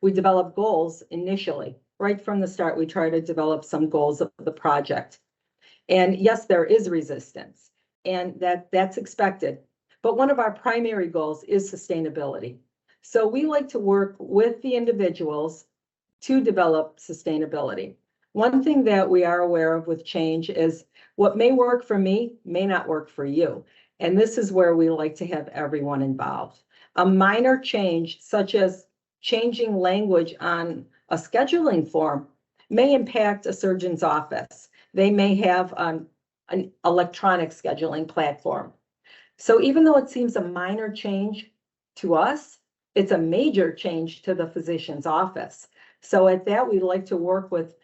We develop goals initially. Right from the start, we try to develop some goals of the project. And yes, there is resistance, and that's expected. But one of our primary goals is sustainability. So we like to work with the individuals to develop sustainability. One thing that we are aware of with change is what may work for me may not work for you. And this is where we like to have everyone involved. A minor change, such as changing language on a scheduling form, may impact a surgeon's office. They may have an electronic scheduling platform. So even though it seems a minor change to us, it's a major change to the physician's office. So at that, we like to work with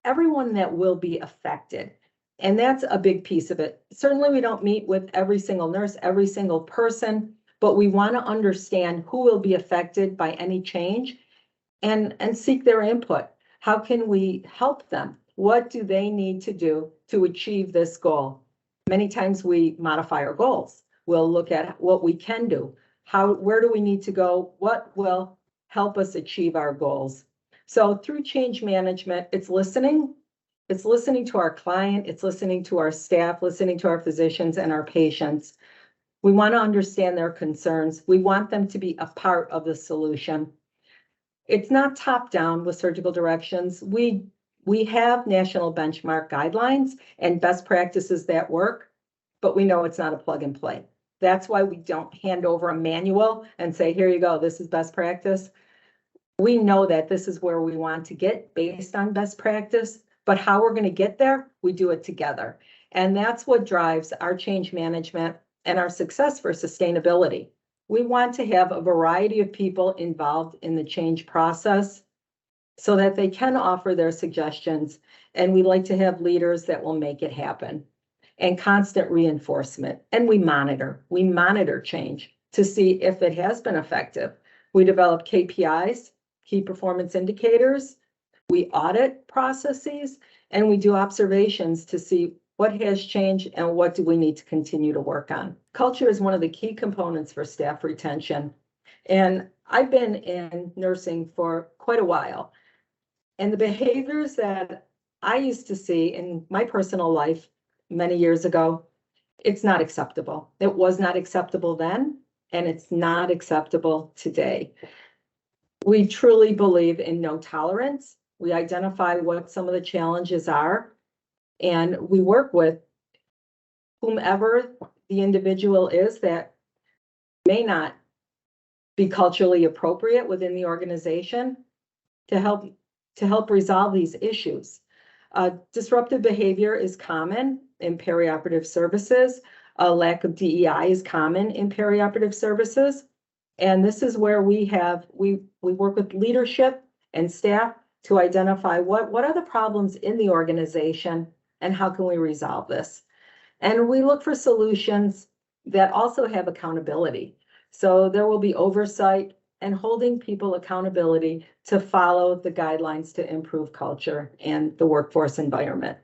everyone that will be affected. And that's a big piece of it. Certainly, we don't meet with every single nurse, every single person, but we want to understand who will be affected by any change and seek their input. How can we help them? What do they need to do to achieve this goal? Many times we modify our goals. We'll look at what we can do. Where do we need to go? What will help us achieve our goals? So through change management, it's listening. It's listening to our client. It's listening to our staff, listening to our physicians and our patients. We want to understand their concerns. We want them to be a part of the solution. It's not top down with surgical directions. We have national benchmark guidelines and best practices that work, but we know it's not a plug and play. That's why we don't hand over a manual and say, here you go, this is best practice. We know that this is where we want to get based on best practice, but how we're going to get there, we do it together. And that's what drives our change management and our success for sustainability. We want to have a variety of people involved in the change process so that they can offer their suggestions. And we like to have leaders that will make it happen, and constant reinforcement. And we monitor change to see if it has been effective. We develop KPIs, key performance indicators. We audit processes, and we do observations to see what has changed and what do we need to continue to work on. Culture is one of the key components for staff retention. And I've been in nursing for quite a while. And the behaviors that I used to see in my personal life many years ago, it's not acceptable. It was not acceptable then, and it's not acceptable today. We truly believe in no tolerance. We identify what some of the challenges are, and we work with whomever the individual is that may not be culturally appropriate within the organization to help resolve these issues. Disruptive behavior is common in perioperative services. A lack of DEI is common in perioperative services. And this is where we work with leadership and staff to identify what are the problems in the organization and how can we resolve this. And we look for solutions that also have accountability. So there will be oversight and holding people accountability to follow the guidelines to improve culture and the workforce environment.